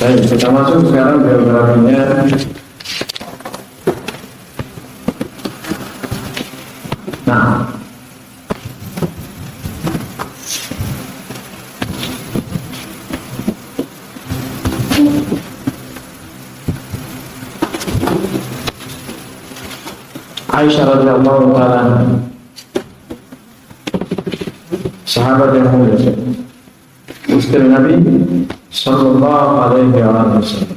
Baik, kita masuk sekarang biografinya. Nah, Aisyah radhiyallahu taala, sahabat yang mulia, istri Nabi sallallahu alaihi wasallam.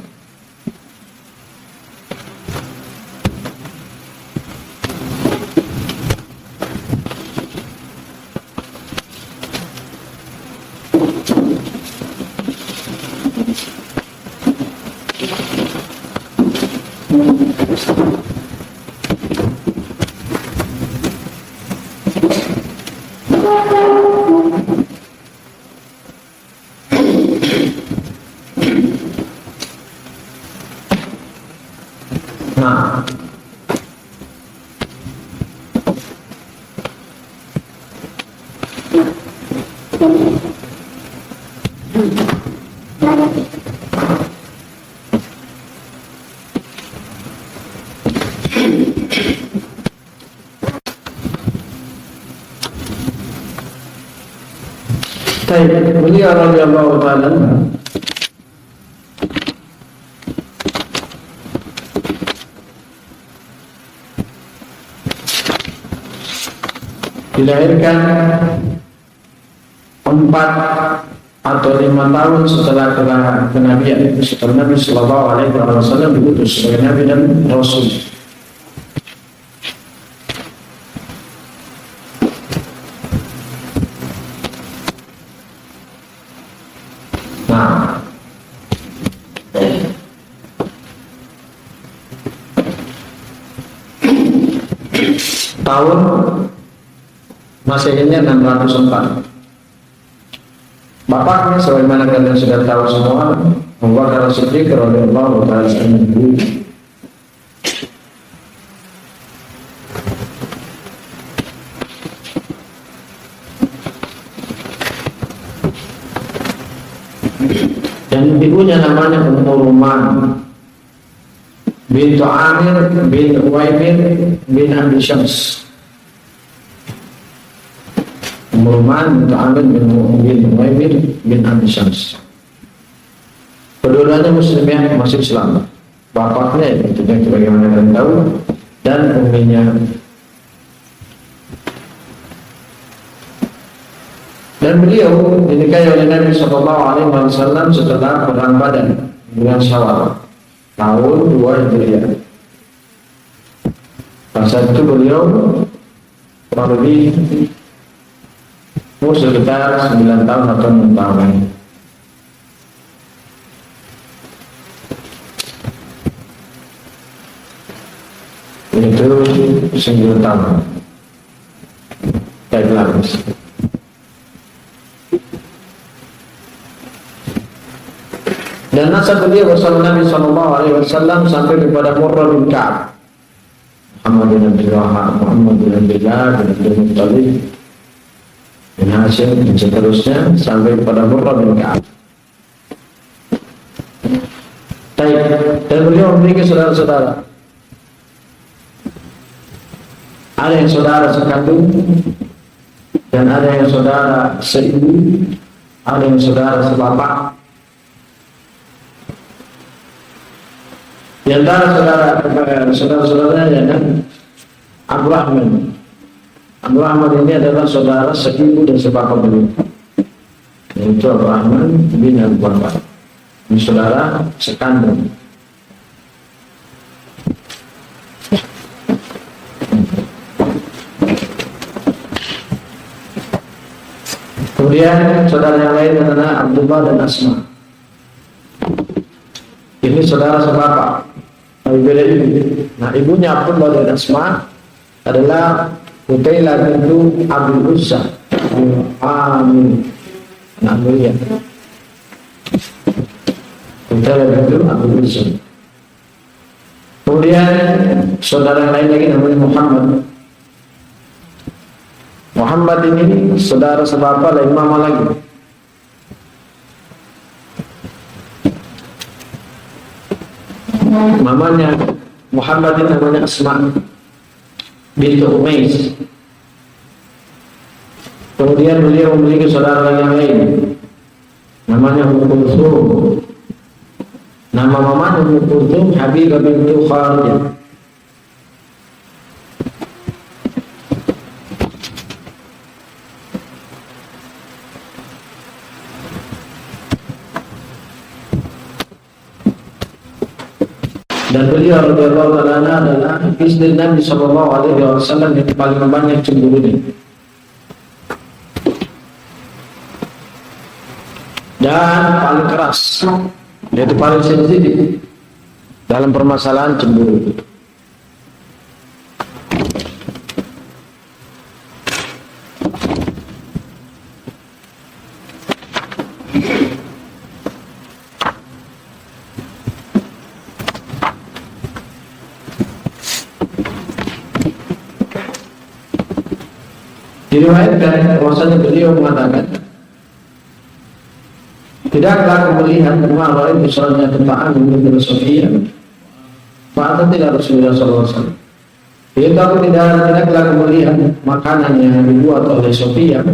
Nah, beliau radhiyallahu taala dilahirkan 4 atau 5 tahun setelah kenabian, setelah Nabi Sallallahu Alaihi Wasallam diutus sebagai Nabi dan Rasul. Nah, tahun Masehinya 604. Bapaknya sebagaimana kalian sudah tahu semua, Abu Bakar As-Siddiq radhiyallahu taala anhu. Dan ibunya namanya Ummu Ruman bintu Amir bin Uwaimir bin Abi Syams. Umurman bin Amir bin Uwaimir bin Abi Syams. Kedua-duanya muslim yang masih Islam. Bapaknya itu yang sebagaimana kalian tahu, dan umminya. Dan beliau dinikahi oleh Nabi Sallallahu Alaihi Wasallam setelah perang Badar bulan Syawal tahun 2 Hijriah. Pada itu beliau kurang lebih sekitar 9 tahun atau 6 tahun. Itu 9 tahun. Baiklah. Dan nasab beliau bersama Nabi Sallallahu Alaihi Wasallam sampai kepada Murrah bin Ka'ab, Muhammad bin Abdullah, Muhammad bin Abdullah bin Abdul Muttalib bin Hashim dan seterusnya sampai kepada Murrah bin Ka'ab. Dan beliau memiliki saudara-saudara. Ada yang saudara sekandung, dan ada yang saudara seibu, ada yang saudara sebapak. Di antara saudara-saudaranya adalah Abu Rahman. Abu Rahman ini adalah saudara seibu dan sebapak beliau, yaitu Abu Rahman bin Abu Bakar. Ini saudara sekandung. Kemudian saudara yang lain adalah Abdullah dan Asma. Ini saudara sebapak, tapi beda ibu. Nah, ibunya Abdullah dan Asma adalah Utailah bintu Abdul Uzza Amin. Nah, mulia Utailah bintu Abdul Uzza. Kemudian saudara yang lain lagi namanya Muhammad. Muhammad ini saudara sebapak lain mama lagi. mamanya Muhammad namanya Asma bintu Umais. Kemudian beliau memiliki saudara yang lain namanya Ummu Kulthum. Nama mamanya Ummu Kulthum Habibah bintu Kharijah. Dan beliau radhiyallahu ta'ala adalah istri Nabi sallallahu alaihi wasallam yang paling banyak cemburunya dan paling keras, yaitu paling sensitif dalam permasalahan cemburu. Diriwayatkan bahwasanya beliau mengatakan, tidaklah aku melihat rumah lain misalnya tentang Ibnu Sufyan pada tidak Rasulullah SAW. Yaitu aku tidaklah aku melihat makanan yang dibuat oleh Sufyan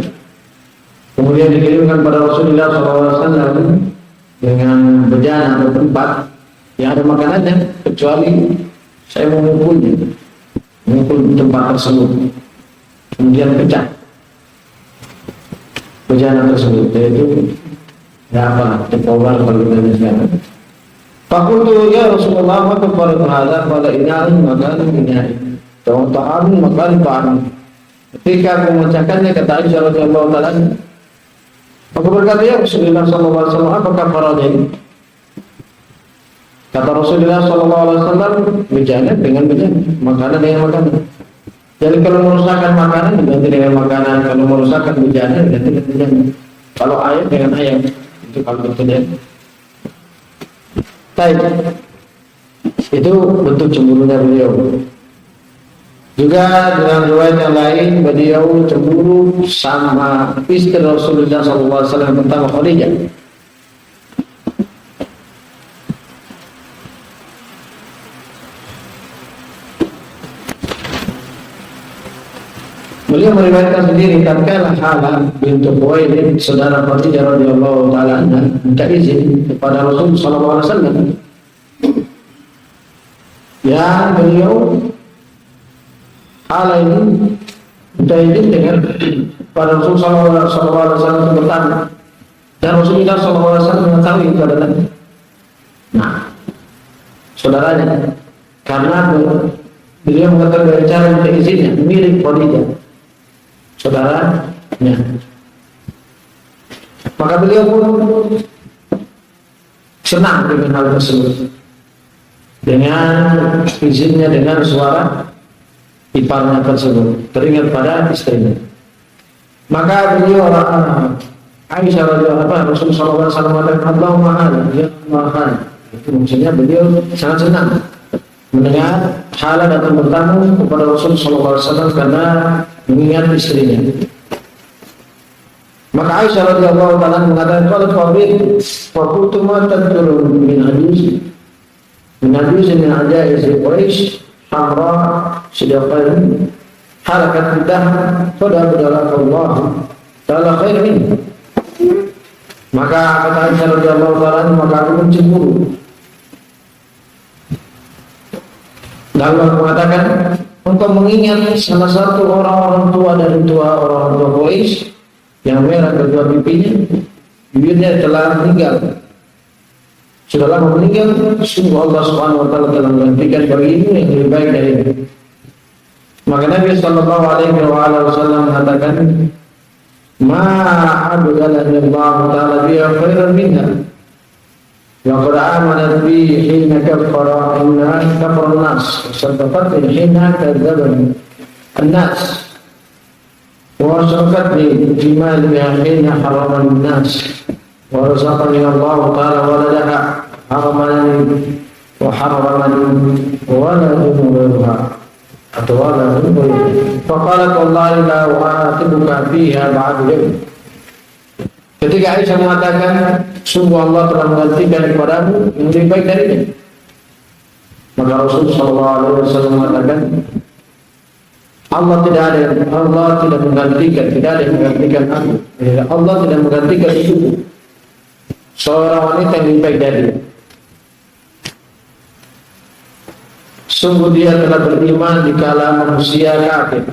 kemudian dikirimkan pada Rasulullah SAW dengan bejana atau tempat yang ada makanannya, kecuali saya mengumpul tempat tersebut kemudian pecah bejana tersebut, yaitu cepowar kalau kita sekarang. Fakultu ya Rasulullah maka pada hadza pada inain makanan inain ta'am makanan ta'am. Ketika aku membacakannya kata Aisyah radhiyallahu taala, aku berkata ya Rasulullah sallallahu alaihi wasallam apakah faradnya ini? Kata Rasulullah sallallahu alaihi wasallam bejana dengan bejana, makanan dengan makanan. Jadi kalau merusakkan makanan diganti dengan makanan, kalau merusakkan bejana diganti dengan bejana. Kalau ayam dengan ayam, itu kalau betul. Baik, itu bentuk cemburunya beliau. Juga dengan riwayat yang lain beliau cemburu sama istri Rasulullah SAW tentang Khadijah. Beliau meriwayatkan sendiri tatkala Halah bintu Khuwailid saudara Khadijah radhiyallahu taala anha minta izin kepada Rasul sallallahu alaihi wasallam. Ya beliau Halah ini minta izin dengan pada Rasul sallallahu alaihi wasallam bertanya. Dan Rasulullah sallallahu alaihi wasallam mengetahui itu adalah saudaranya, karena beliau mengatakan cara minta izinnya mirip Khadijah saudaranya. Maka beliau pun senang dengan hal tersebut, dengan izinnya, dengan suara iparnya tersebut teringat pada istrinya. Maka beliau Aisyah radhiyallahu anha Rasulullah SAW mengatakan Allahumma hala ya Allahumma. Itu maksudnya beliau sangat senang mendengar Halah datang bertamu kepada Rasulullah SAW karena mengingat istrinya. Maka Aisyah radhiyallahu taala mengatakan qala fa'id fa kuntu ma tadrun min hadis min ajaiz Quraisy hamra sidaqain harakat bidah fadalaka Allah taala khairin. Maka kata Aisyah radhiyallahu taala maka aku mencemburu. Lalu aku mengatakan untuk mengingat salah satu orang-orang tua dari orang-orang tua Quraisy yang merah kedua pipinya, bibirnya telah meninggal. Sudah lama meninggal, sungguh Allah Subhanahu wa taala telah menggantikan bagimu yang lebih baik darinya. Maka Nabi sallallahu alaihi wasallam mengatakan, "Ma abdalani Allah taala biha khairan minha." Wa qad amanat bi hina kafara an-nas sadaqat hina kadzdzabani an-nas wa sadaqatni bima hina harama an-nas wa razaqani Allah ta'ala waladaha haramani wa haramani wa la umruha atau la umruha faqalat wallahi la u'atibuka fiha ba'da yawm. Ketika Aisyah mengatakan sungguh Allah telah menggantikan kepadamu yang lebih baik darinya. Maka Rasul sallallahu alaihi wasallam mengatakan, Allah tidak menggantikan, tidak ada yang menggantikan aku. Allah tidak menggantikan itu seorang wanita yang lebih baik dari dia. Sungguh dia telah beriman dikala manusia kafir,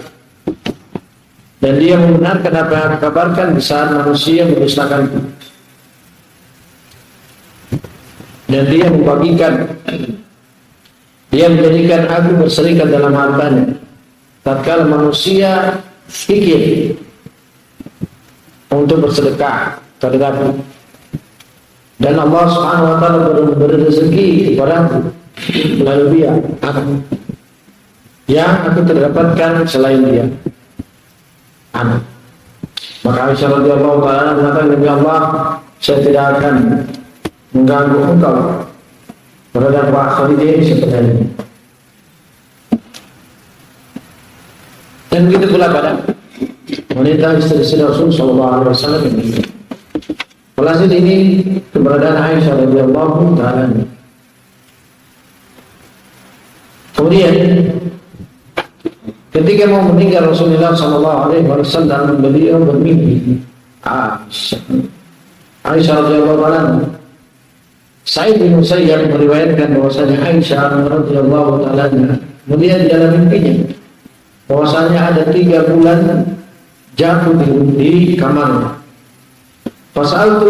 dan dia membenarkan apa yang aku kabarkan di saat manusia mendustakan. Dan dia membagikan, dia menjadikan aku berserikat dalam hartanya tatkala manusia fikir untuk bersedekah terhadap. Dan Allah Subhanahu wa taala beri rezeki kepadaku melalui dia yang aku terdapatkan selain dia, anak. Maka Aisyah radhiyallahu taala mengatakan, demi Allah, saya tidak akan mengganggu engkau terhadap Khadijah ini sebenarnya. Dan begitu pula pada wanita istri Rasul sallallahu alaihi wasallam ini. Walhasil ini keberadaan Aisyah radhiyallahu taala. Kemudian ketika mau meninggal Rasulullah sallallahu alaihi wasallam, beliau bermimpi Aisyah radhiyallahu taala. Sa'id bin Musayyab meriwayatkan bahwasanya Aisyah radhiyallahu taala melihat di dalam mimpinya bahwasanya ada 3 bulan jatuh di kamar. Fasalat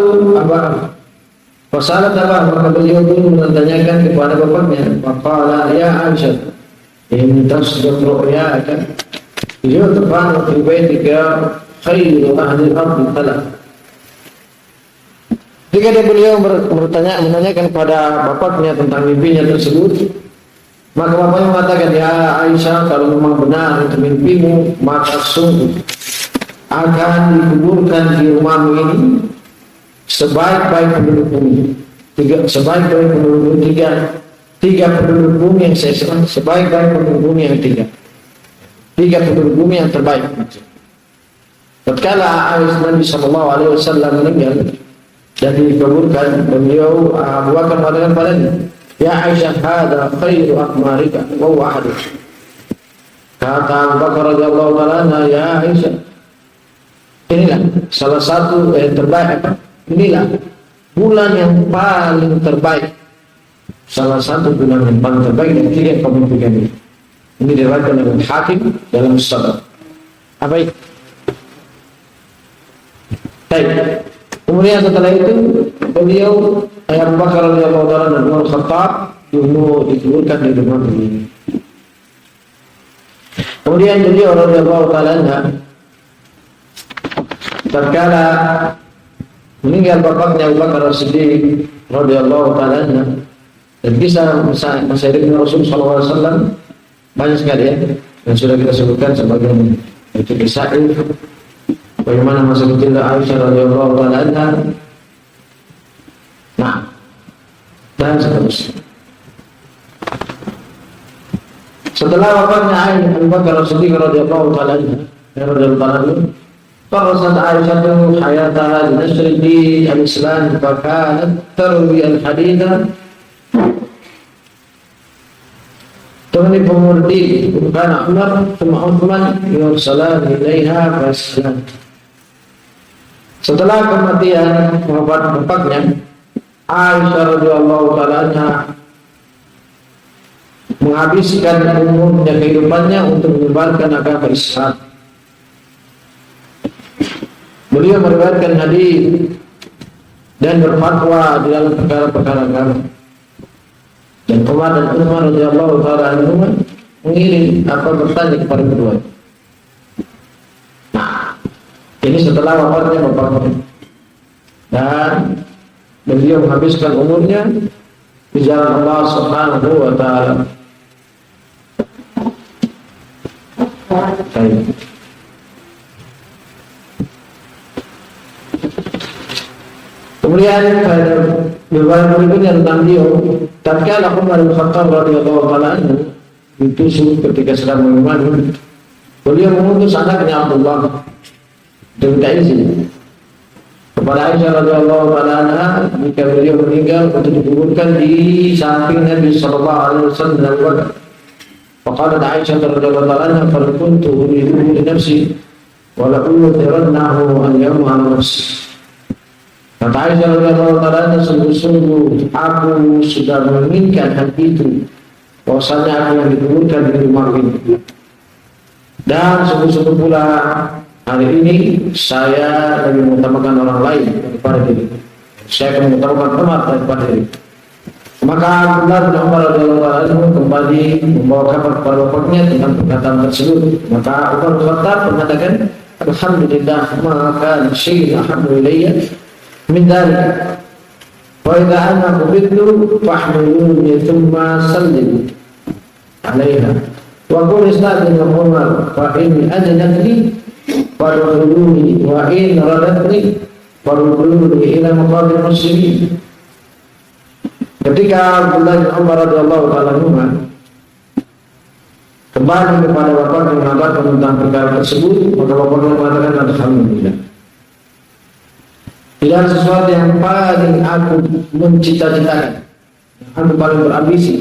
Abah, maka beliau pun menanyakan kepada bapaknya. Faqala ya Aisyah, in tasdaq ru'yaka yutfan fi baitika khairu ahli al-ardi talaq. Jika beliau menanyakan kepada bapaknya tentang mimpinya tersebut, maka bapaknya mengatakan, ya Aisyah, kalau memang benar itu mimpimu, maka sungguh akan dikuburkan di rumahmu ini sebaik-baik penduduk bumi. Sebaik-baik penduduk bumi, tiga penduduk bumi yang saya sebut, sebaik-baik penduduk bumi yang tiga penduduk bumi yang terbaik. Tatkala Nabi sallallahu alaihi wasallam meninggal dan dikuburkan, beliau Abu Bakar mengatakan padanya, ya Aisyah, hada khairu akmarika wa huwa ahaduk. Kata Abu Bakar radhiyallahu taala, ya Aisyah, inilah salah satu yang terbaik. Inilah bulan yang paling terbaik, salah satu bulan yang paling terbaik dari 3 pemimpinan ini. Ini diriwayatkan oleh Hakim dalam Sadaq. Apa itu? Baik. Kemudian setelah itu beliau Abu Bakar radhiyallahu taala dan Umar Khattab dikuburkan di rumah beliau. Kemudian beliau radhiyallahu taala tatkala meninggal bapaknya Abu Bakar As-Siddiq radhiyallahu taala, dan kisah masa hidupnya Rasul sallallahu alaihi wasallam banyak sekali ya, dan sudah kita sebutkan sebagian itu kisah bagaimana masa kecil Aisyah radhiyallahu taala, nah, dan seterusnya. Setelah wafatnya Abu Bakar As-Siddiq radhiyallahu taala, فرست عائشة حياتها لنشر الدين الإسلام فكانت تروي الحديث تغلب مرضي وكان عمر ثم عثمان يرسلان إليها فيسألان. Setelah kematian wafat bapaknya, Aisyah radhiyallahu taala menghabiskan umurnya, kehidupannya untuk menyebarkan agama Islam. Beliau meriwayatkan hadis dan berfatwa di dalam perkara-perkara agama. Dan Umar dan Utsman radhiyallahu taala anhuma mengirim atau bertanya kepada kedua. Nah, ini setelah wafatnya bapaknya. Dan beliau menghabiskan umurnya di jalan Allah Subhanahu wa taala. Kemudian beberapa berikutnya tentang dia, tatkala Umar bin Khattab radhiyallahu taala ditusuk ketika sedang mengimani, beliau mengutus anaknya Abdullah dan minta izin kepada Aisyah radhiyallahu taala anha jika beliau meninggal untuk dikuburkan di samping Nabi sallallahu alaihi wasallam dan Abu Bakar. Faqalat Aisyah radhiyallahu taala anha fa kuntu uridu li nafsi wa la utirannahu al-yawma ala nafsi. Kata Aisyah radhiyallahu taala anha, sungguh-sungguh aku sudah menginginkan hal itu, bahwasanya aku yang dikuburkan di rumah ini. Dan sungguh-sungguh pula hari ini saya lebih mengutamakan orang lain daripada diri. Saya akan mengutamakan umat daripada diri. Maka Abdullah bin Umar radhiyallahu anhu kembali membawa kabar kepada bapaknya tentang perkataan tersebut. Maka Umar bin Khattab mengatakan, alhamdulillah, maka syai'un ahabbu ilayya min dzalik. Wa idza ana qubidtu fahmiluni thumma sallimu 'alaiha. Wa qul ista'dinu Umar fa in adnat li fadkhuluni wa in radatni fadkhuluni ila maqamil muslimin. Ketika Abdullah bin Umar radhiyallahu taala anhu kembali kepada bapaknya mengabarkan tentang perkara tersebut, maka bapaknya mengatakan alhamdulillah. Tidak ada sesuatu yang paling aku mencita-citakan, yang aku paling berambisi,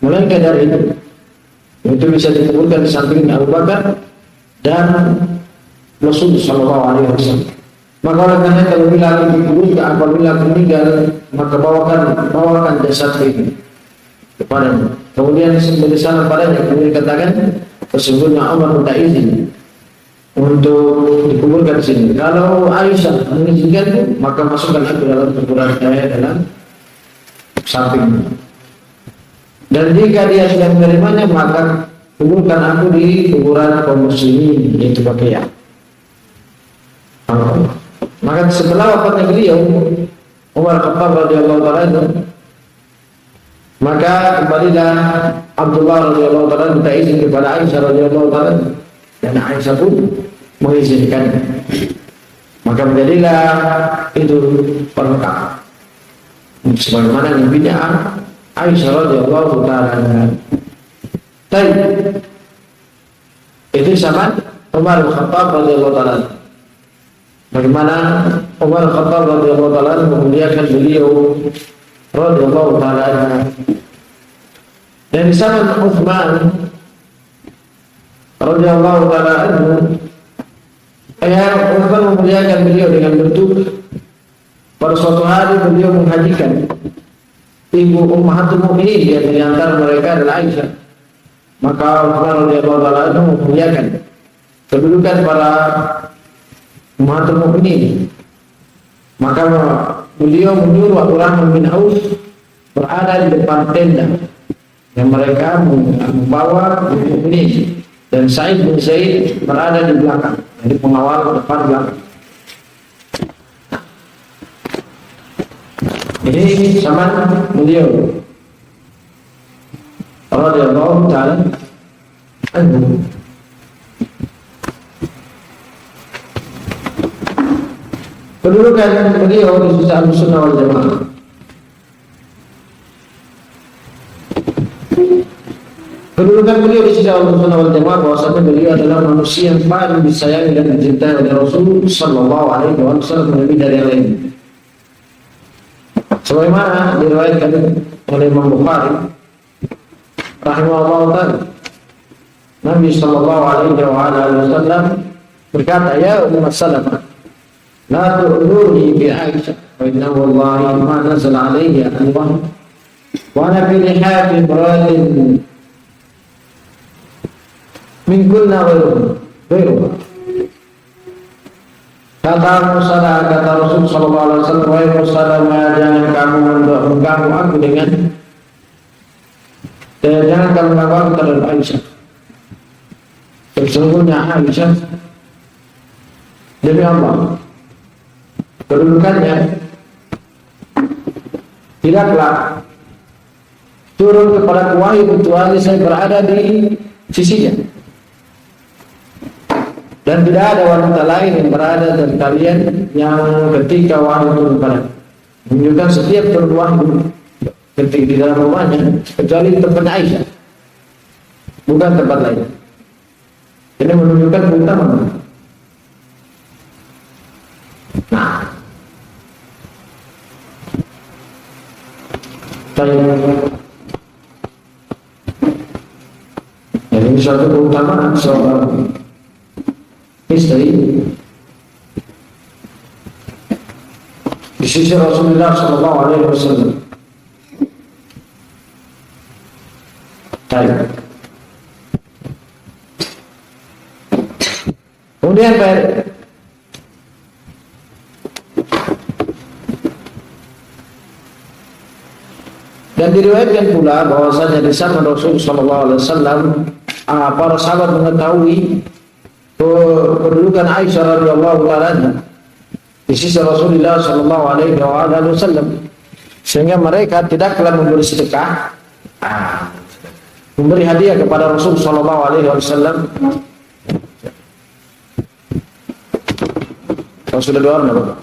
melainkan dari itu bisa dikuburkan di samping Abu Bakar dan Rasulullah sallallahu alaihi wasallam. Maka oleh karena kalau bila aku dikuburkan, apabila aku meninggal, maka bawakan jasad ini kepadanya. Kemudian berdesakan padanya, kemudian katakan, sesungguhnya Umar minta izin untuk dikuburkan di sini. Kalau Aisyah mengizinkan, maka masukkan aku dalam kuburan saya dalam samping. Dan jika dia tidak menerimanya, maka kuburkan aku di kuburan kaum muslimin, yaitu Baqiyah. Maka setelah wafatnya beliau, Umar Khattab radhiyallahu taala, maka kembalilah Abdullah radhiyallahu taala minta izin kepada Aisyah radhiyallahu taala, dan Aisyah pun mengizinkan. Maka menjadilah itu perkara sebagaimana mimpinya Aisyah radhiyallahu taala. Itu zaman Umar Khattab radhiyallahu taala. Bagaimana Umar Khattab radhiyallahu taala memuliakan beliau radhiyallahu taala. Dan di zaman Utsman radhiyallahu taala anhu, Utsman memuliakan beliau dengan bentuk pada suatu hari beliau menghajikan ibu ummahatul mukminin, di antara mereka adalah Aisyah. Maka Utsman radhiyallahu taala anhu memuliakan kedudukan para ummahatul mukminin. Maka beliau menyuruh Abdurrahman bin Auf berada di depan tenda yang mereka membawa mukminin, dan Sa'id bin Zaid berada di belakang, jadi pengawal depan belakang. Ini zaman beliau radhiyallahu ta'ala anhu. Kedudukan beliau di sisi Ahlussunnah wal Jamaah. Kedudukan beliau di sisi Ahlussunnah wal Jamaah bahwasanya beliau adalah manusia yang paling disayangi dan dicintai oleh Rasul sallallahu alaihi wasallam lebih dari yang lain. Sebagaimana diriwayatkan oleh Imam Bukhari rahimahullah ta'ala, Nabi sallallahu alaihi wasallam berkata, ya Ummu Salamah, la tu'luni bi Aisyah, wa inna wallahi ma nazala alayya Allah wa ana fi lihafi imratin min kunna ghairuha. Kata Rasul sallallahu alaihi wasallam, wahai Musalamah, jangan kamu mengganggu aku dengan jangan kamu mengganggu aku terhadap Aisyah. Sesungguhnya Aisyah demi Allah, kedudukannya tidaklah turun kepada wahyu kecuali saya berada di sisinya, dan tidak ada wanita lain yang berada dari kalian yang ketika wahyu turun pada, menunjukkan setiap turun wahyu ketika di dalam rumahnya kecuali tempat Aisyah, bukan tempat lain. Ini menunjukkan keutamaan. Nah, Jadi suatu keutamaan seorang istri di sisi Rasulullah Sallallahu Alaihi Wasallam. Baik. Kemudian dan diriwayatkan pula bahwasanya di zaman Rasul Sallallahu Alaihi Wasallam para sahabat mengetahui kedudukan Aisyah radhiyallahu taala di sisi Rasulullah Sallallahu Alaihi Wasallam, sehingga mereka tidaklah memberi sedekah, memberi hadiah kepada Rasul Sallallahu Alaihi Wasallam. Kalau sudah doa, Bapak.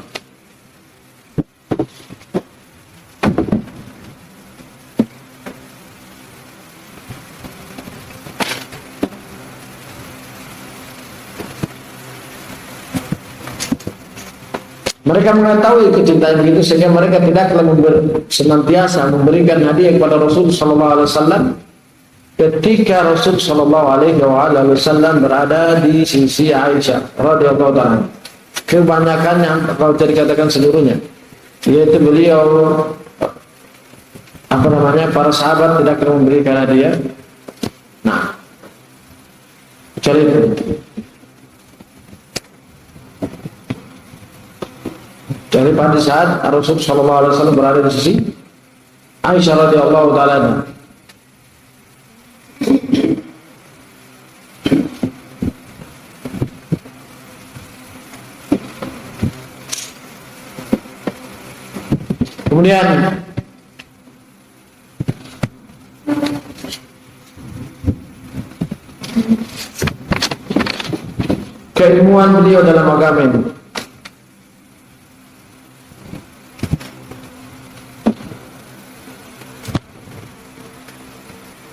Mereka mengetahui kecintaan begitu sehingga mereka tidaklah senantiasa memberikan hadiah kepada Rasul Sallallahu Alaihi Wasallam ketika Rasul Sallallahu Alaihi Wasallam berada di sisi Aisyah radhiyallahu taala. Kebanyakannya, kalau tidak dikatakan seluruhnya, yaitu beliau para sahabat tidaklah memberikan hadiah. Nah, cari itu. Jadi pada saat Rasul Sallallahu Alaihi Wasallam berada di sisi Aisyah radhiyallahu taala. Kemudian keilmuan beliau dalam agama ini.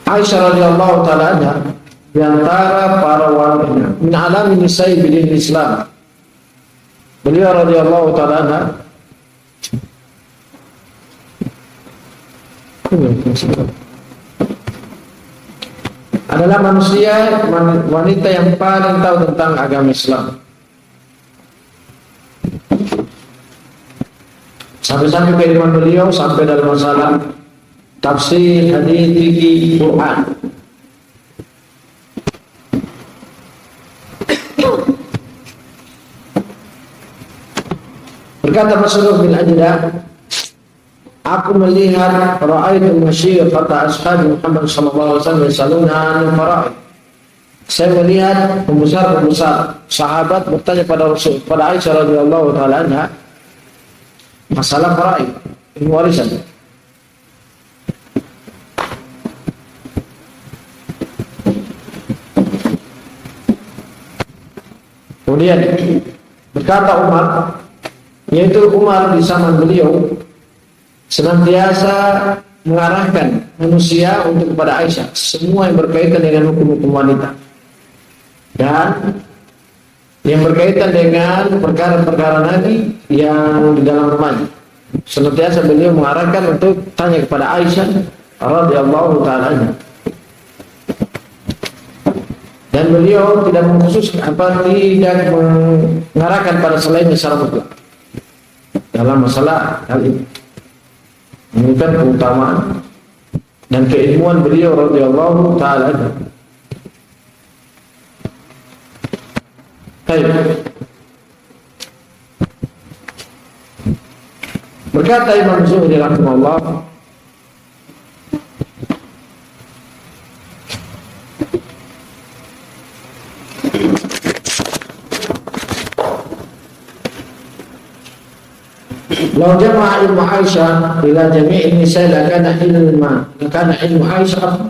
Aisyah radhiyallahu taala di antara para wanita min alami nisa'i bidin Islam. Beliau radhiyallahu taala adalah manusia wanita yang paling tahu tentang agama Islam. Sampai-sampai keilmuan beliau sampai dalam masalah tafsir, hadis, fikih, Quran. Berkata Masruq bin Ajdah, aku melihat ra'aitul masyiqata ashabi Muhammad sallallahu alaihi wasallam yasaluna an fara'id. Saya melihat pembesar-pembesar sahabat bertanya pada Rasul, pada Aisyah radhiyallahu taala anha masalah fara'id, ilmu warisan. Kemudian berkata Umar, yaitu Umar di zaman beliau senantiasa mengarahkan manusia untuk kepada Aisyah semua yang berkaitan dengan hukum-hukum wanita dan yang berkaitan dengan perkara-perkara Nabi yang di dalam rumahnya. Senantiasa beliau mengarahkan untuk tanya kepada Aisyah radhiyallahu taala. Dan beliau tidak mengkhususkan tidak mengarahkan pada selainnya secara mutlak dalam masalah hal ini. Menunjukkan keutamaan dan keilmuan beliau radhiyallahu taala. Baik. Berkata Imam Zuhri rahimahullah, "Lau jama'a ilmu Aisyah ila jami'in nisa lakana ilmu Aisyah."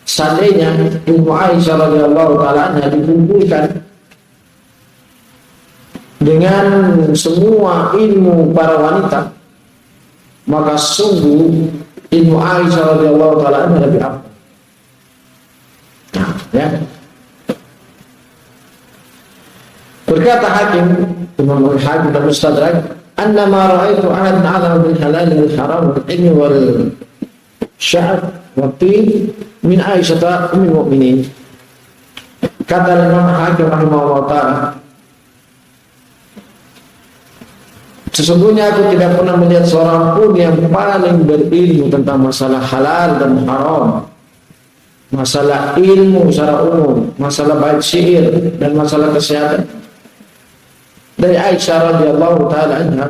Seandainya ilmu Aisyah radhiyallahu taala anha dikumpulkan dengan semua ilmu para wanita, maka sungguh ilmu Aisyah radhiyallahu taala anha lebih afdal. Nah, ya. Berkata Hakim, Imam Hakim dan Mustadrak, anna ma ra'aitu ahadan a'lamu bil halal wal haram wal ilmi wal sya'ab wa tin min Aisyah ummul mukminin. Kata Imam Hakim rahimahullah ta'ala, sesungguhnya aku tidak pernah melihat seorang pun yang paling berilmu tentang masalah halal dan haram, masalah ilmu secara umum, masalah bait syair dan masalah kesehatan dari Aisyah radhiyallahu taala anha.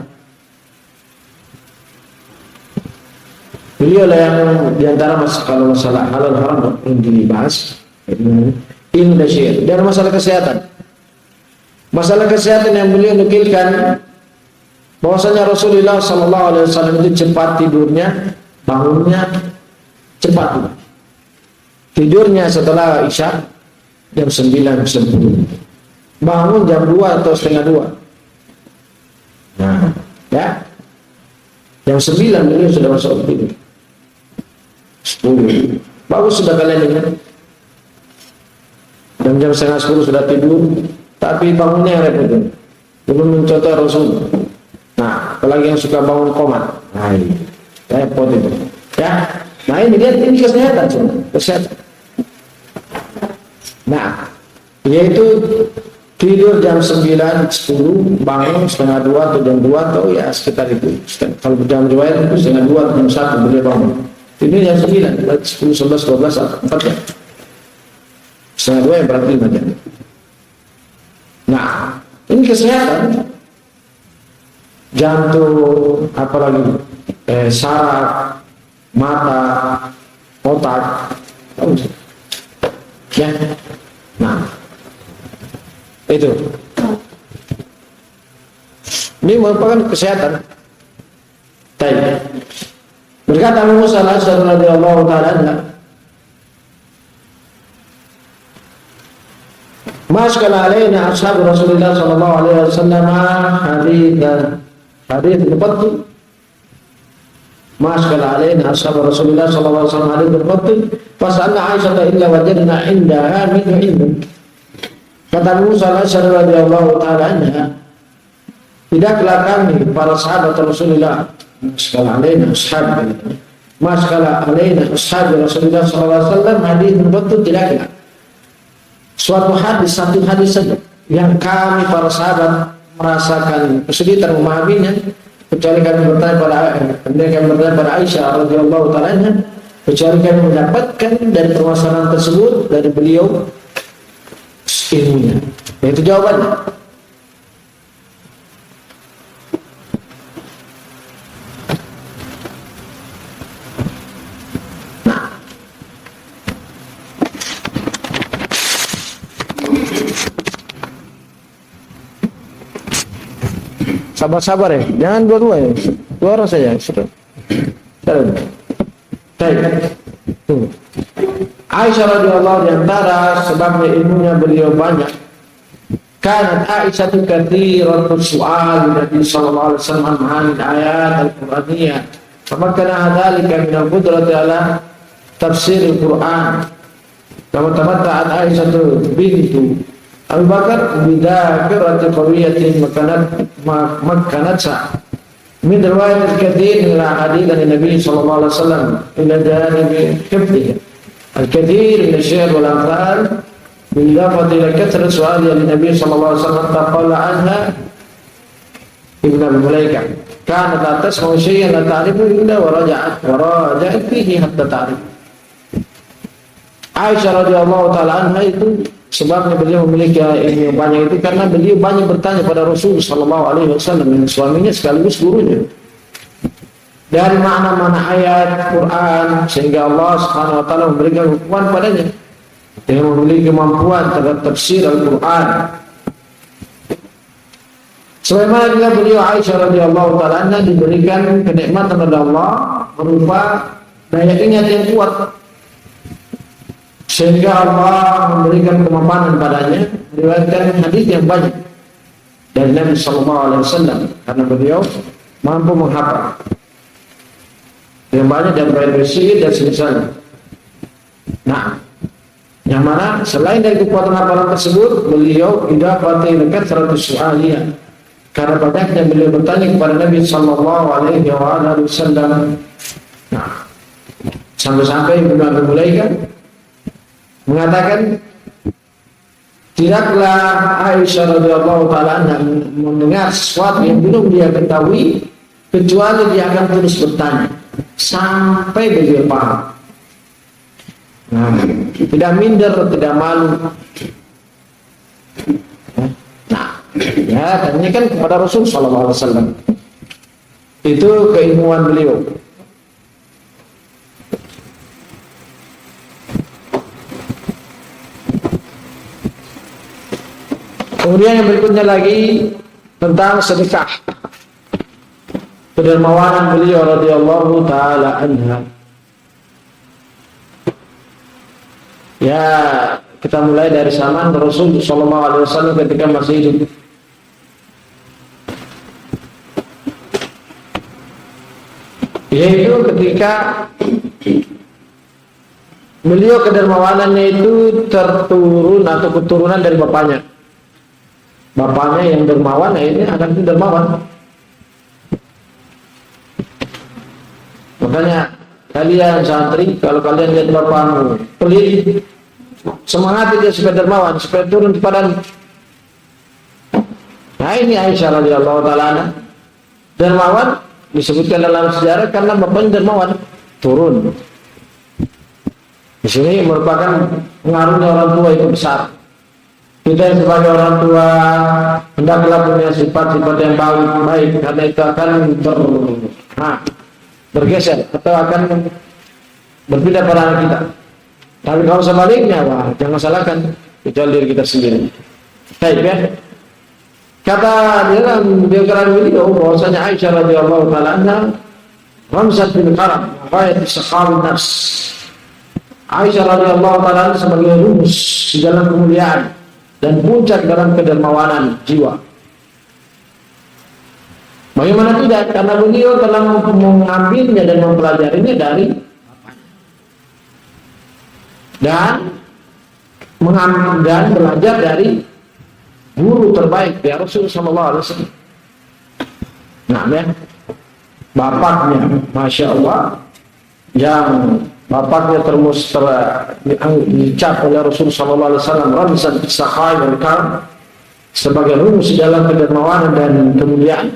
Beliau lah yang diantara kalau masalah halal haram yang dibahas ilmu dan syair dan masalah kesehatan. Masalah kesehatan yang beliau nukilkan bahwasanya Rasulullah sallallahu alaihi wasallam itu cepat tidurnya, bangunnya cepat. Tidurnya setelah Isya jam 9.10. Bangun jam 2 atau setengah 2. Nah, ya. Jam 9 beliau sudah masuk tidur. 10. Bagus sudah kalian ingat. Jam setengah 10 sudah tidur, tapi bangunnya repot. Belum mencontoh Rasul. Nah, apalagi yang suka bangun komat. Nah, ini repot itu. Ya. Nah, ini lihat ini kesehatan semua. Kesehatan. Nah, yaitu tidur jam 9, 10, bangun setengah 2 atau jam 2 atau ya sekitar itu. Kalau jam riwayat itu setengah 2 atau jam 1 beliau bangun. Tidur jam 9, berarti 10, 11, 12, 4 jam. Setengah 2 yang berarti 5 jam. Nah, ini kesehatan. Jantung, apalagi saraf, mata, otak, ya. Nah, itu. Ini merupakan kesehatan. Baik. Berkata Abu Musa al-Asy'ari radhiyallahu ta'ala anhu, "Maskala alaina ashab Rasulullah sallallahu alaihi wasallam hadits al-Bukhari. Maskala alaina ashab Rasulullah sallallahu alaihi wasallam hadits al-Bukhari. Fasalna Aisyah illa wajadna indaha min ilm." Kata Musa al-Asy'ari radhiyallahu ta'ala anha, tidaklah kami para sahabat Rasulullah maskala alaina ashab Rasulullah sallallahu alaihi wasallam hadits al-Bukhari, tidaklah suatu hadis, satu hadis saja yang kami para sahabat merasakan kesulitan memahaminya, kecuali kami bertanya pada Aisyah radhiyallahu ta'ala anha, kecuali kami mendapatkan dari permasalahan tersebut dari beliau ilmunya. Itu jawabannya. Sabar-sabar ya, jangan dua-dua ya, 2 orang saja. Aisyah radhiyallahu di antara sebabnya ilmunya beliau banyak. Kanat Aisyah katsiratu su'al Nabi sallallahu alaihi wasallam an ayat al-Qur'aniyah. Famakana dzalika min al-qudrati ala tafsir al-Qur'an. Kama tamatta'at Aisyah bintu Abu Bakar bidakirati qawiyatin makanatsa min riwayat al-kathir min al-hadith an Nabi sallallahu alaihi wasallam ila janibi hifdhihi al-kathir min asy-syi'r wal amthal bilafati ila kathrat su'ali Nabi sallallahu alaihi wasallam taqalla anha ibn al-Mulaikah kanat la tasma'u syai'an la ta'rifu illa wa raja'at fihi hatta ta'rif. Aisyah radhiyallahu ta'ala anha itu sebabnya beliau memiliki ilmu banyak itu karena beliau banyak bertanya pada Rasul sallallahu alaihi wasallam dengan suaminya sekaligus gurunya dari makna-makna ayat Quran, sehingga Allah Subhanahu wa taala memberikan hukuman padanya yang memiliki kemampuan terhadap tafsir Al-Quran. Sebagaimana juga beliau Aisyah radhiyallahu taala anha diberikan kenikmatan oleh Allah berupa daya ingat yang kuat, sehingga Allah memberikan kemapanan padanya meriwayatkan hadis yang banyak dari Nabi sallallahu alaihi wasallam karena beliau mampu menghafal yang banyak dan berisi dan semisalnya. Nah, yang mana selain dari kekuatan hafalan tersebut, beliau idafati dekat 100 su'aliyah, karena banyaknya beliau bertanya kepada Nabi Sallallahu Alaihi Wasallam. Nah, sampai-sampai Ibnu Abi Mulaikah mengatakan, tidaklah Aisyah radhiyallahu taala mendengar sesuatu yang belum dia ketahui kecuali dia akan terus bertanya sampai beliau paham. Nah, tidak minder, tidak malu. Nah, ya, tanya kan kepada Rasul sallallahu alaihi wasallam. Itu keilmuan beliau. Kemudian yang berikutnya lagi tentang sedekah. Kedermawanan beliau radhiyallahu taala anha. Ya, kita mulai dari zaman Rasul sallallahu alaihi wasallam ketika masih hidup. Yaitu ketika beliau kedermawanannya itu terturun atau keturunan dari bapaknya. Bapaknya yang dermawan, akhirnya akan itu dermawan. Makanya kalian santri, kalau kalian lihat bapakmu pelit, semangat dia supaya dermawan, supaya turun kepada. Nah, ini Aisyah radhiyallahu taala dermawan disebutkan dalam sejarah karena bapaknya dermawan turun. Di sini merupakan pengaruhnya orang tua itu besar. Kita yang sebagai orang tua hendaklah punya sifat-sifat yang baik, karena itu akan bergeser atau akan berpindah pada anak kita. Tapi kalau sebaliknya, wah, jangan salahkan kecuali diri kita sendiri. Baik ya. Kata dalam biografi beliau bahwasanya Aisyah radhiyallahu taala anha ramzat bin karam, ghayat sakhawi nafs. Aisyah radhiyallahu taala sebagai rumus di dalam kemuliaan dan puncak dalam kedermawanan jiwa. Bagaimana tidak? Karena beliau telah mengambilnya dan mempelajarinya dari dan belajar dari guru terbaik ya Rasulullah sallallahu alaihi wasallam. Nah, ya, bapaknya, masya Allah, yang bapaknya dicap oleh Rasulullah sallallahu alaihi wasallam ramzan bis-sakhai wal karam, sebagai rumus dalam kedermawanan dan kemuliaan.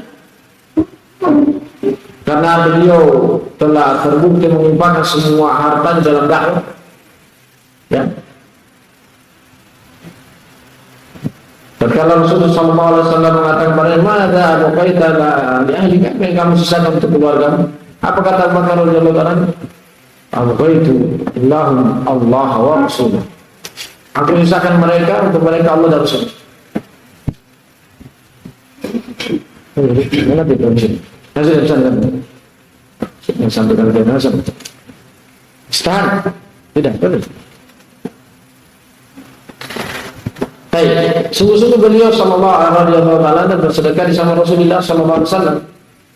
Karena beliau telah terbukti mengumpulkan semua harta dalam dakwah. Ya. Tatkala Rasulullah sallallahu alaihi wasallam mengatakan kepada "Mada abuqaita li ahlika?" Apa yang kamu sisakan untuk keluargamu? Apa kata Abu Bakar radhiyallahu anhu? Abuqaitu lahum Allah wa Rasulullah. Aku sisakan mereka untuk mereka Allah dan Rasul. Mana itu sini? Nasi dan yang sampaikan ke nasi. Start. Tidak, betul. Baik, sungguh-sungguh beliau sallallahu alaihi wasallam bersedekah di sama Rasulullah sallallahu alaihi wasallam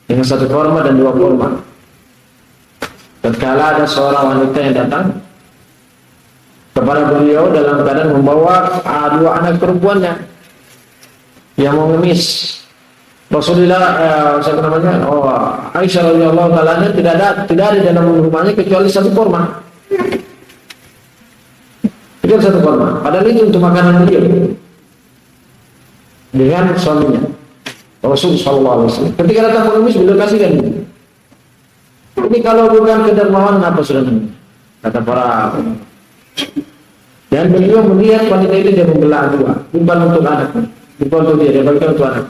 dengan satu kurma dan dua kurma. Tatkala ada seorang wanita yang datang kepada beliau dalam keadaan membawa dua anak perempuannya yang mengemis. Rasulullah Aisyah radhiyallahu taala tidak ada di dalam rumahnya kecuali satu kurma. Itu satu kurma. Padahal itu untuk makanan beliau dengan suaminya Rasulullah sallallahu alaihi wasallam. Ketika datang pengemis beliau kasihkan. Ini kalau bukan kedermawanan apa sudah kata para. Dan beliau melihat wanita ini dia membelah dua, bukan untuk anak, bukan untuk dia bagikan untuk anak.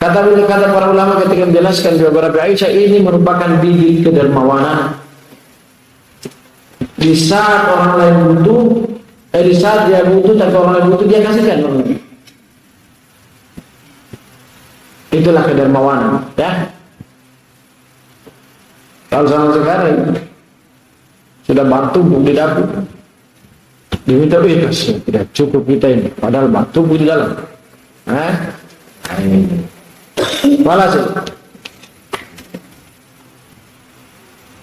Kata para ulama ketika menjelaskan biografi Aisyah, ini merupakan bibit kedermawanan. Di saat orang lain butuh, di saat dia butuh tapi orang lain butuh, dia kasihkan orang lain. Itulah kedermawanan, ya. Kalau sama sekarang sudah batu di dapur, diminta tidak cukup kita ini, padahal batu di dalam. Malas.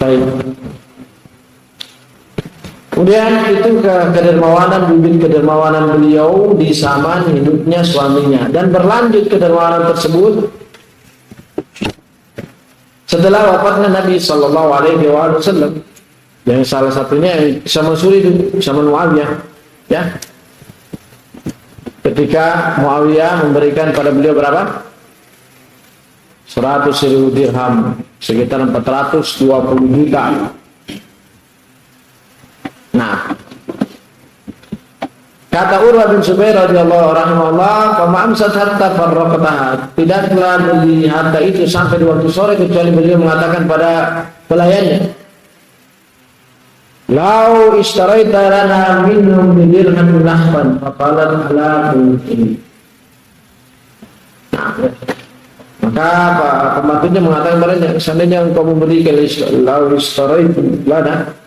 Baik. Kemudian itu kedermawanan, bibit kedermawanan beliau di zaman hidupnya suaminya, dan berlanjut kedermawanan tersebut setelah wafatnya Nabi Shallallahu Alaihi Wasallam. Yang salah satunya sama Suri itu, sama Muawiyah, ya. Ketika Muawiyah memberikan pada beliau berapa? 100.000 dirham, sekitar 420 juta. Nah, kata Urwah bin Zubair radhiyallahu rahimahullah, "Fama'amsat hatta farraqataha." Tidaklah beli harta itu sampai di waktu sore kecuali beliau mengatakan pada pelayannya, "Lau ishtaraita lana minhum bidirham lahban, faqalat ala ini." Nah, maka pembantunya mengatakan padanya, seandainya engkau memberikan lau ishtaraita lana,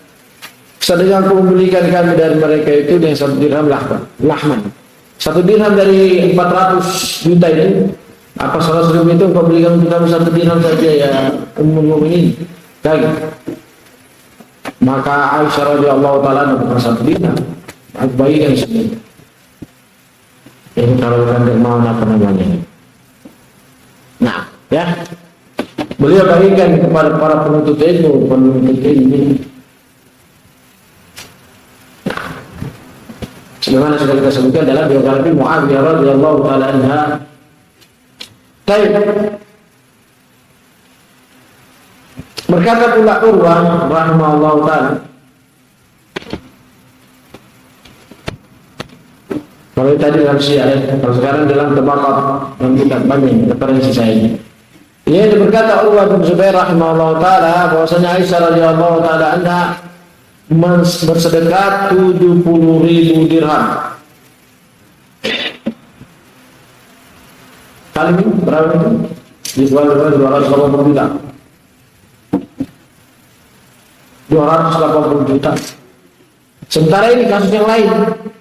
seandainya aku membelikan kami dari mereka itu dengan 1 dirham lahman. 1 dirham dari 400 juta itu, apa 100.000 itu engkau belikan untuk kami 1 dirham saja ya Ummul Mukminin. Lagi. Maka Aisyah radhiyallahu taala bukan 1 dirham. Aku bagikan semua. Ini kalau kan mau apa namanya. Nah, ya. Beliau bagikan kepada para penuntut ilmu, sebagaimana sudah kita sebutkan dalam biografi Muawiyah radhiyallahu taala anha. Baik. Berkata pula Urwah rahimahullahu taala, kalau tadi dalam syiar, kalau sekarang dalam tabaqat yang kita banyak referensi saya ini. Ia berkata Urwah bin Zubair rahimahullahu taala bahwasanya Aisyah radhiyallahu taala anha bersedekah 70.000 dirham. Kali ini berapa itu? Dijual 280 juta. 280 juta. Sementara ini kasus yang lain.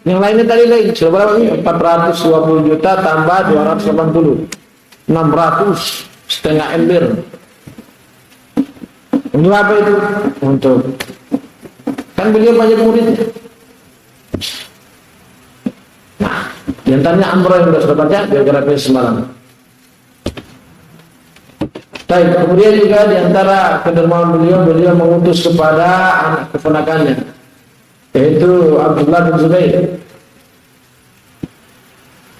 Yang lainnya tadi lain. Sudah berapa ini? 420 juta tambah 280. 600 setengah ember. Untuk apa itu? Untuk kan beliau banyak muridnya. Nah, diantaranya Amro yang sudah baca biografi semalam. Baik, kemudian juga diantara kedermawan beliau mengutus kepada anak keponakannya, yaitu Abdullah bin Zubair,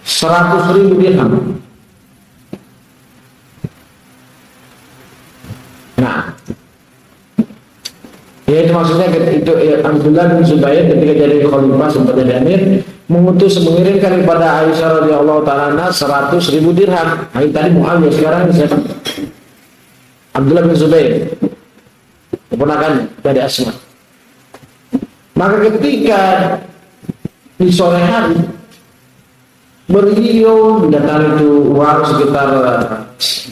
100.000 dirham. Nah, yaitu maksudnya itu Abdullah bin Zubair ketika jadi khalifah sempat jadi amir, mengirimkan kepada Aisyah radhiyallahu taala 100.000 dirham. Hari tadi Muawiyah, sekarang siapa? Abdullah bin Zubair, keponakan dari Asma. Maka ketika di sore hari beliau mendatangi itu uang sekitar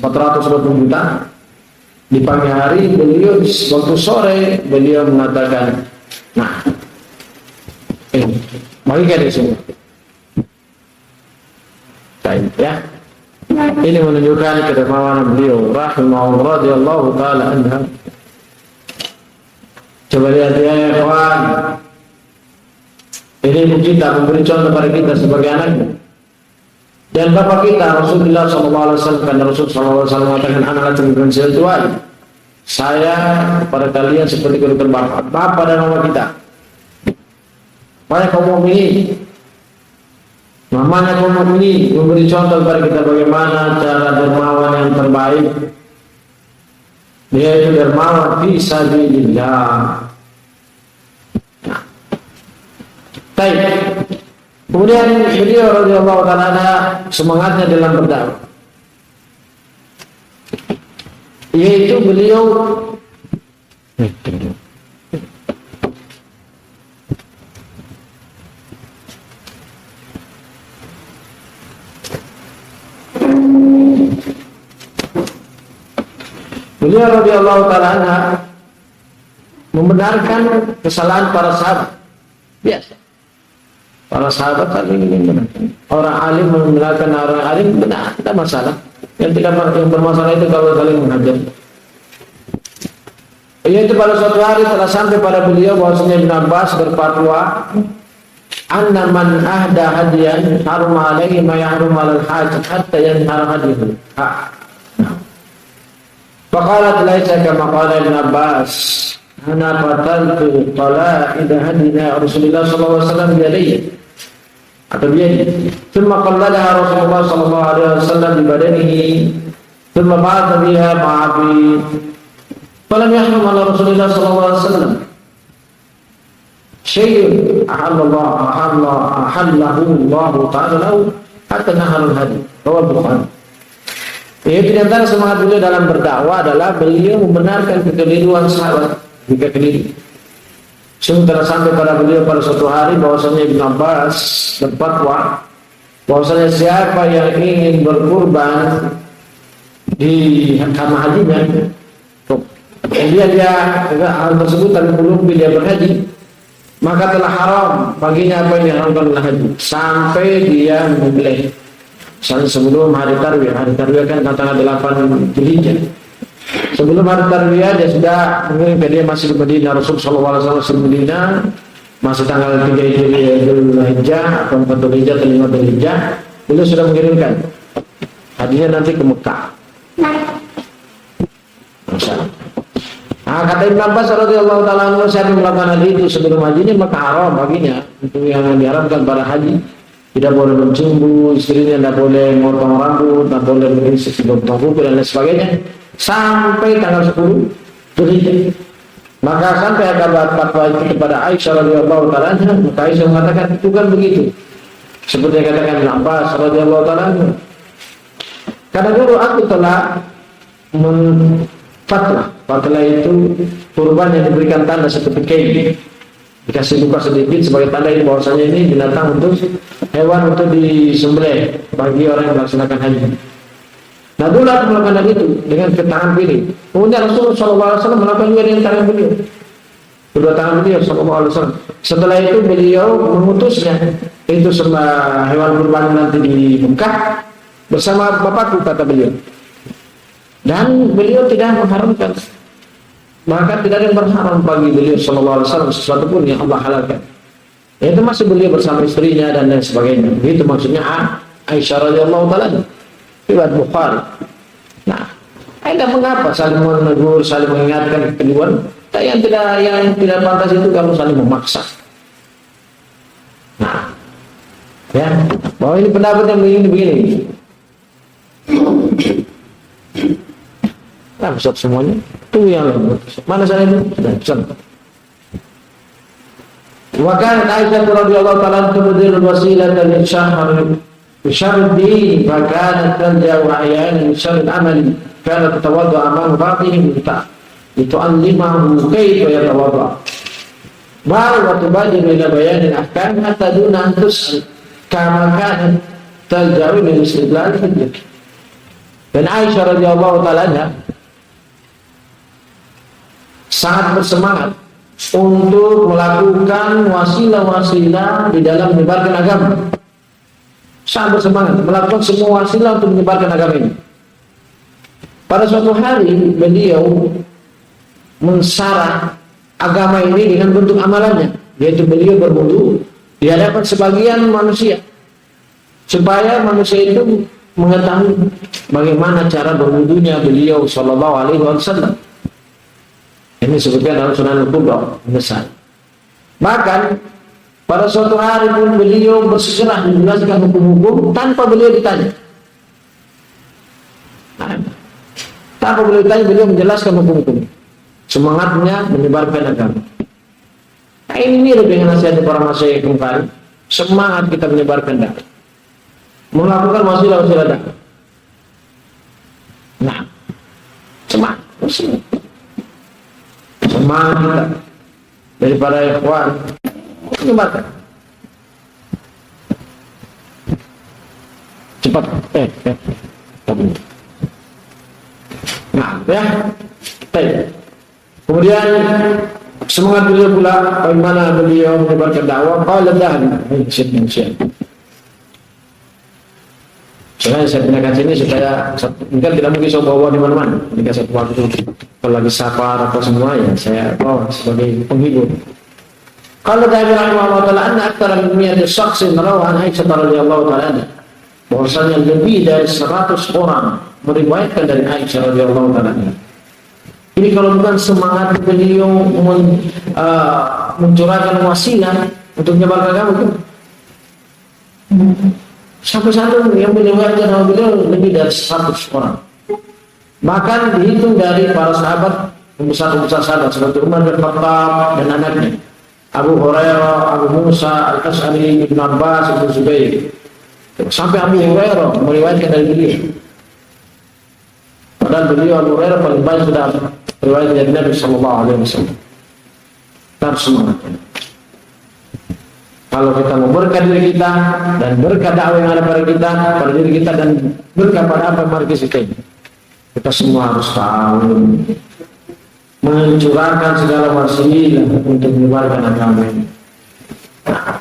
420 juta. Di pagi hari beliau, waktu sore beliau mengatakan, nah, bagikan di sini. Baik, ya. Ini menunjukkan kedermawanan beliau, rahimahullah radhiyallahu taala anha. Coba lihat ya, kawan. Ini ibu kita memberi contoh kepada kita sebagai anaknya. Dan bapak kita Rasulullah SAW, karena Rasulullah SAW mengatakan anak laki berpensil tuan, saya pada kalian seperti kedua bapak dan mama kita. Banyak kaum mukminin, mamanya kaum mukminin memberi contoh kepada kita bagaimana cara dermawan yang terbaik, yaitu dermawan fi sabilillah. Nah, baik. Kemudian beliau radhiyallahu taala semangatnya dalam berdakwah, yaitu beliau radhiyallahu taala membenarkan kesalahan para sahabat. Biasa. Para sahabat saling membenarkan. Orang alim membenarkan orang alim, benar, tidak masalah. Yang bermasalah itu kalau saling menghajar. Yaitu pada suatu hari telah sampai pada beliau bahwasanya Ibn Abbas berfatwa anna man ahda hadiyan harum alaihi ma yahrum alal hajj hatta yanhar hadihu. Faqalat laisa kama qala Ibn Abbas ana qataltu qala'id hadina Rasulullah sallallahu alaihi wasallam biyadayya atau biyadi thumma qalladaha Rasulullah sallallahu alaihi wasallam bi badanihi thumma ba'atha biha ma'abi falam yahrum ala Rasulullah sallallahu alaihi wasallam syai'un ahallahu Allah ta'ala lahu hatta naharul hadi. Rawal Bukhari. Di antara semangat beliau dalam berdakwah adalah beliau membenarkan kekeliruan sahabat jika keliru. Sungguh telah sampai pada beliau pada suatu hari bahwasanya Ibn Abbas berfatwa bahwasanya siapa yang ingin berkurban di karena hajinya, kemudian hal tersebut dan belum dia berhaji, maka telah haram baginya apa yang diharamkan oleh haji sampai dia menyembelih. Misalnya sebelum hari tarwiyah kan tanggal 8 Dzulhijjah. Sebelum hari tarwiyah dia sudah mengingat dia masih di Madinah, Rasulullah SAW di Madinah masih tanggal 3 Dzulhijjah atau 4 Dzulhijjah atau 5 Dzulhijjah, beliau sudah mengirimkan hadiahnya nanti ke Mekah. Nah, kata Ibn Abbas radhiyallahu ta'ala anhu, siapa yang melakukan hal itu sebelum hajinya maka haram baginya. Itu yang diharapkan pada haji. Tidak boleh mencumbu istrinya, tidak boleh memotong rambut, tidak boleh berisi potong kuku dan lain sebagainya sampai tanggal 10 Dzulhijjah. Maka sampai ada fatwa itu kepada Aisyah radhiyallahu ta'ala anha, maka Aisyah mengatakan itu kan begitu. Seperti yang katakan Ibn Abbas radhiyallahu ta'ala anhu. Karena dulu aku telah fatlah itu kurban yang diberikan tanda seperti kain, dikasih buka sedikit sebagai tanda ini bahwasanya ini binatang untuk hewan untuk disembelih bagi orang yang melaksanakan haji. Nah, dulu aku melakukan hal itu dengan tangan kiri. Kemudian Rasulullah SAW melakukan juga dengan tangan beliau, kedua tangan beliau SAW. Setelah itu beliau mengutusnya itu semua hewan kurban nanti di Mekah bersama bapakku, kata beliau. Dan beliau tidak mengharamkan, maka tidak ada yang berharam bagi beliau sallallahu alaihi wasallam sesuatu pun yang Allah halalkan. Itu masih beliau bersama istrinya dan lain sebagainya. Itu maksudnya Aisyah radhiyallahu taala riwayat Bukhari. Nah, tidak mengapa saling menegur, saling mengingatkan kedua. Yang tidak pantas itu kamu saling memaksa. Nah, ya, bahwa ini pendapat yang begini. Nah, Ustaz semuanya itu yang lembut. Mana saya itu? Sudah pesan. Wa kanat Aisyah radhiyallahu ta'ala tubdil wasilata min syarri wa kanat tanja'u ayyan min syarri amali kanat tawaddu amam fatihim litu'allimahu kayfa yatawadda baru wa tubadiru ila bayanil ahkam hatta duna antus kama kanat talja'u min istidlal hujjah. Dan Aisyah radhiyallahu ta'ala sangat bersemangat untuk melakukan wasilah-wasilah di dalam menyebarkan agama. Sangat bersemangat melakukan semua wasilah untuk menyebarkan agama ini. Pada suatu hari beliau mensarah agama ini dengan bentuk amalannya, yaitu beliau berwudu di hadapan sebagian manusia supaya manusia itu mengetahui bagaimana cara berwudunya beliau sallallahu alaihi wasallam. Ini disebutkan dalam Sunan Al-Kubra besar. Bahkan pada suatu hari pun beliau bersegera menjelaskan hukum-hukum tanpa beliau ditanya. Tanpa beliau ditanya, beliau menjelaskan hukum-hukum. Semangatnya menyebarkan agama. Nah, ini mirip dengan nasihat para masyayikh kemarin. Semangat kita menyebarkan dakwah, melakukan wasilah-wasilah dakwah. Nah, semangat kita daripada ikhwan menyebarkan cepat nah ya kemudian semangat beliau pula bagaimana beliau menyebarkan dakwah. Qala lahu Saya gunakan sini supaya mungkin tidak mungkin saya bawa di mana-mana. Jika satu waktu kalau lagi safar atau semua ya saya bawa sebagai penghibur. Kalau Jabir rahimahullah taala anna aktsara min 100 shakhsin rawa an Aisyah radhiyallahu taala bahwasanya lebih dari 100 orang meriwayatkan dari Aisyah radhiyallahu taala. Ini kalau bukan semangat beliau mencurahkan wasilah untuk menyebarkan agama itu. Satu-satu yang meriwayatkan dari beliau lebih dari 100 orang. Bahkan dihitung dari para sahabat besar-besar sahabat seperti Umar bin Khattab dan anaknya, Abu Hurairah, Abu Musa Al-Asy'ari, Ibnu Abbas, Ibnu Zubair. Sampai Abu Hurairah meriwayatkan dari beliau. Padahal beliau Abu Hurairah paling banyak sudah riwayat dari Nabi sallallahu alaihi wasallam. Tetap semangatnya. Kalau kita mau berkah diri kita dan berkah dakwah yang ada pada kita, pada diri kita dan berkah pada apa yang mari kita semua harus tahu mencurahkan segala wasilah untuk menyebarkan agama ini.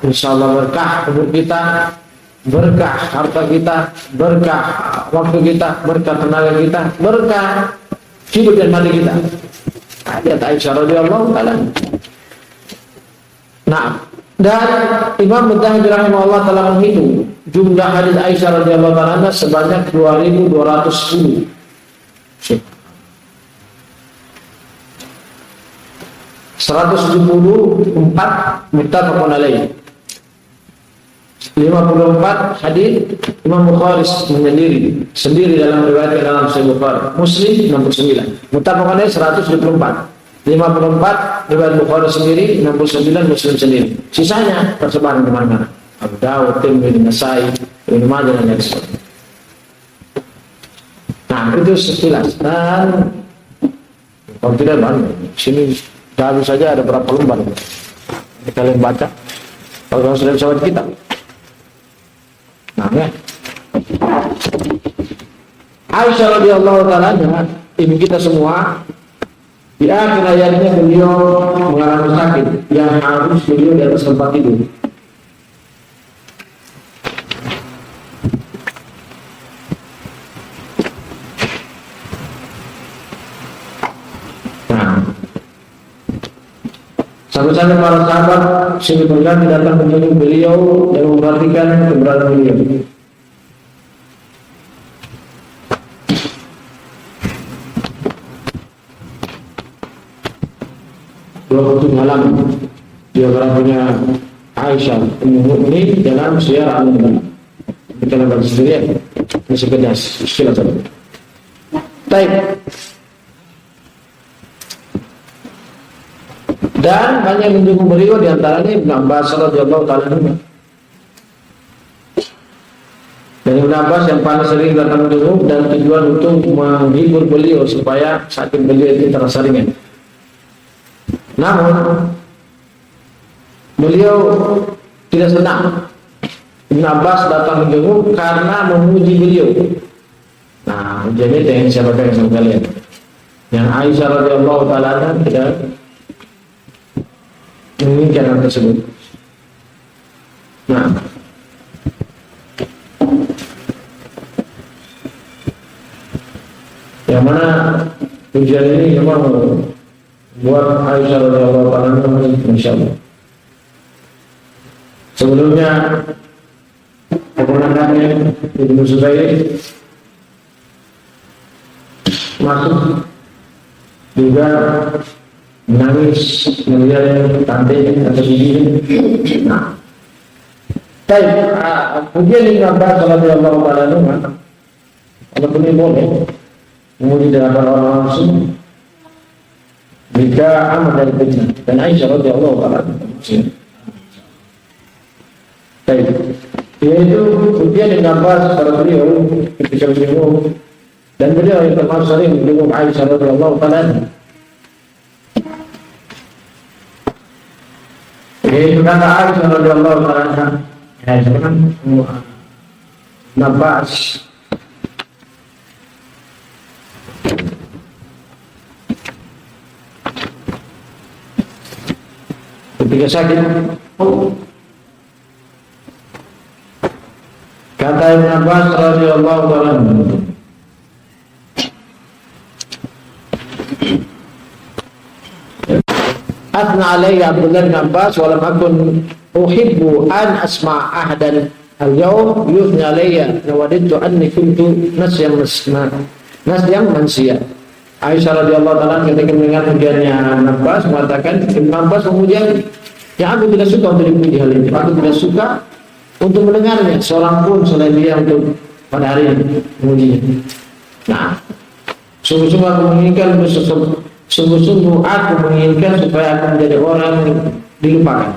Insyaallah berkah umur kita, berkah harta kita, berkah waktu kita, berkah tenaga kita, berkah hidup dan mati kita. Ayat Aisyah radhiyallahu taala. Nah, dan Imam Mujahid rahimahullah telah menghitung jumlah hadis Aisyah radhiyallahu taala sebanyak 2210. 174 muttafaqun alaih. 54 hadis Imam Bukhari sendiri dalam riwayat dalam Sahih Bukhari. Muslim 69. Muttafaqun alaih 174. 54 riwayat Bukhari sendiri, 69 Muslim sendiri. Sisanya tersebar di mana-mana. Abu Dawud, Tirmidzi, Nasa'i, Ibnu Majah dan lain sebagainya. Nah, itu sekilas. Dan kalau tidak banyak. Sini baru saja ada berapa lembar. Kalian baca. Kalau sudah bisa baca kitab. Nah, ya. Aisyah radhiyallahu taala ibu kita semua di akhir hayatnya beliau mengalami sakit yang harus beliau di atas tempat tidur. Nah, sampai-sampai para sahabat silih berganti datang menjenguk beliau dan memperhatikan keberadaan beliau. Waktu malam biografinya Aisyah ini dalam Syiar Al-Nubala. Kita baca sendiri ya. Ini sekedar istilah saja. Baik. Dan banyak mendukung beliau di antaranya Ibnu Abbas radhiyallahu taala anhu. Dan Ibnu Abbas yang paling sering datang menjenguk dan tujuan untuk menghibur beliau supaya sakit beliau itu terasa ringan. Namun beliau tidak senang Ibnu Abbas datang menjenguk karena memuji beliau. Nah, ujian itu yang saya bacakan sama kalian. Yang Aisyah radhiyallahu taala tidak menginginkan hal tersebut. Nah, yang mana ujian ini memang buat Aisyah radhiyallahu anha insyaallah. Sebelumnya keponakannya Ibnu Zubair masuk juga menangis melihat tante atau bibinya. Nah, kemudian Ibnu Abbas radhiyallahu anhu kalau ini boleh memuji dengan orang langsung jika aman dari fitnah. Dan Aisyah radhiyallahu anha yaitu kemudian Ibnu Abbas pada beliau ketika menjenguk dan beliau yang termasuk sering menjenguk Aisyah radhiyallahu anha. Yaitu kata Aisyah radhiyallahu anha, ya jangan Ibnu Abbas ketika sakit, Kata Ibn Abbas radhiyallahu ta'ala anhu, Athna alayya Abdullah bin Abbas wa lam akun uhibbu an asma' ahadan al-yawm yuthni alayya lawadittu anni kuntu nasyan mansiya. Aisyah radhiyallahu ta'ala ketika mendengar pujiannya Ibn Abbas mengatakan, Ibn Abbas memuji, ya aku tidak suka untuk dipuji hal ini, aku tidak suka untuk mendengarnya seorang pun selain dia untuk pada hari ini memujinya. Nah, sungguh-sungguh aku menginginkan, sungguh-sungguh aku menginginkan supaya aku menjadi orang dilupakan,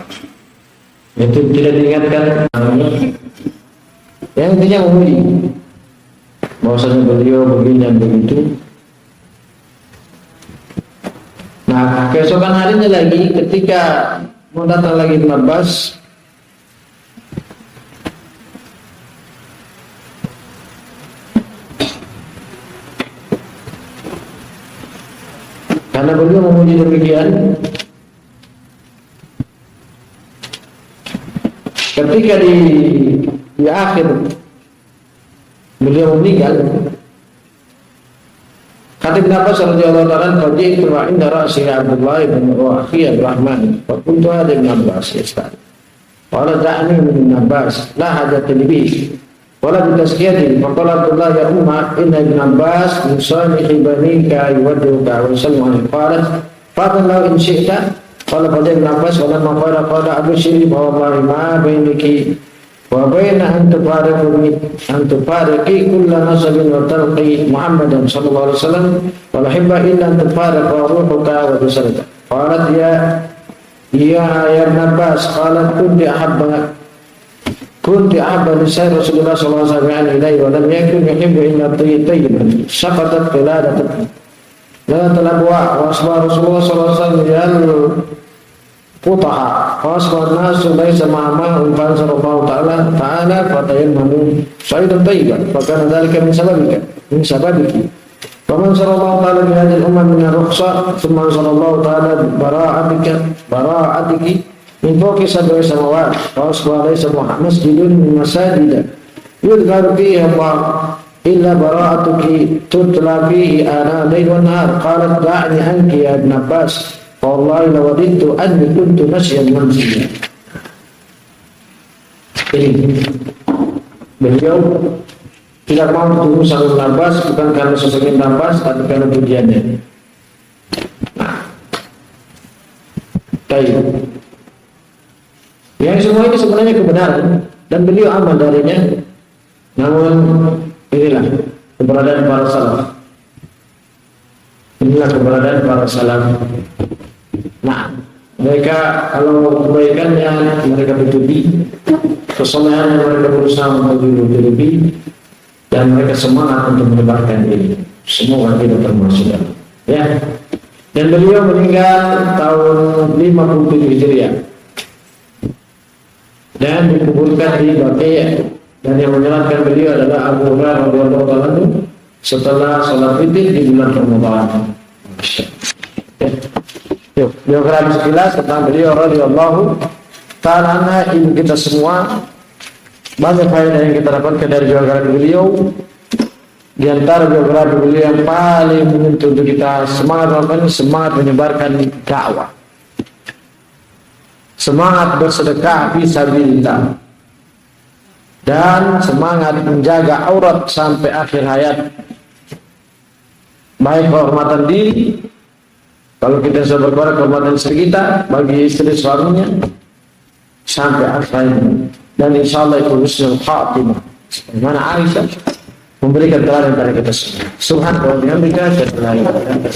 itu tidak diingatkan. Yang intinya memuji bahwasanya beliau begini dan begitu. Nah, keesokan harinya lagi ketika mau datang lagi Ibn Abbas, karena beliau memuji demikian, ketika di akhir beliau meninggal, kata Ibn Abbas radhiyallahu ta'ala, "Faji'tu wa inda ra'si Abdullah bin akhi Abdurrahman, fa qultu hadha Ibn Abbas yas'al. Qala da'ni min Ibn Abbas, la hajata li bihi, wala bi tazkiyati." Fa qala Abdullah, "Ya umma, inna Ibn Abbas min salihi banika yuwadduka wa yusallimu alayhi." Qalat, "Fadlan law in syi'ta." Qala qala Ibn Abbas, "Wa lamma qala abshiri fa wallahi ma bainaki wa baina an tufariqi kulla nasabin wa talqi Muhammadan sallallahu alaihi wasallam wa la hibba illa an tufariqa ruhuka wa jasadaka." Qalat ya Ibn Abbas, qalat kunti ahabba nisai Rasulullah sallallahu alaihi wasallam ilaihi wa lam yakun yuhibbu illa tayyiban saqatat qiladat la talabwa wa asba Rasulullah sallallahu alaihi wasallam Qutaha fasbah nasu laisa ma'amahum fansallallahu ta'ala fatayammamu sa'idan tayyiban fakana dhalika min sababiki faman sallallahu ta'ala bihadil umma min ar-rukhsa thumma sallallahu ta'ala bara'atiki min fawqi sab'i samawat fasbah laisa masjidun min masajida yudhkaru fiha Allah illa bara'atuki tutla fihi ana layl wa nahar. Qalat da'ni anki ya Ibn Abbas, wallahi lawadittu anni kuntu nasyan mansiya. Beliau tidak mau bertemu sama Ibn Abbas bukan karena sosok Ibn Abbas, tapi karena pujiannya. Nah, baik. Yang semua ini sebenarnya kebenaran dan beliau amal darinya. Namun inilah keberadaan para salaf. Inilah keberadaan para salaf. Nah, mereka kalau kebaikannya mereka bertubi, kesalahannya mereka berusaha untuk bertubi, dan mereka semangat untuk menyebarkan ini. Semua kita termasuk dalam. Ya. Dan beliau meninggal tahun 57 Hijriah dan dikuburkan di Baqi', dan yang menyolatkan beliau adalah Abu Hurairah radhiyallahu anhu setelah salat witir di bulan Ramadan. Yuk, biografi sekilas tentang beliau radhiyallahu ta'ala. Ini kita semua banyak faedah yang kita dapatkan dari biografi beliau. Di antara biografi beliau yang paling menyentuh untuk kita semangat menyebarkan dakwah, semangat bersedekah fisabilillah, dan semangat menjaga aurat sampai akhir hayat, baik kehormatan diri, kalau kita bisa berkorban kehormatan istri kita, bagi istri suaminya, sampai akhir hayat. Dan insyaallah itu husnul khatimah, sebagaimana Aisyah memberikan teladan kepada kita semua. Subhanallah wa bihamdika, asyhadu an la ilaha illa anta,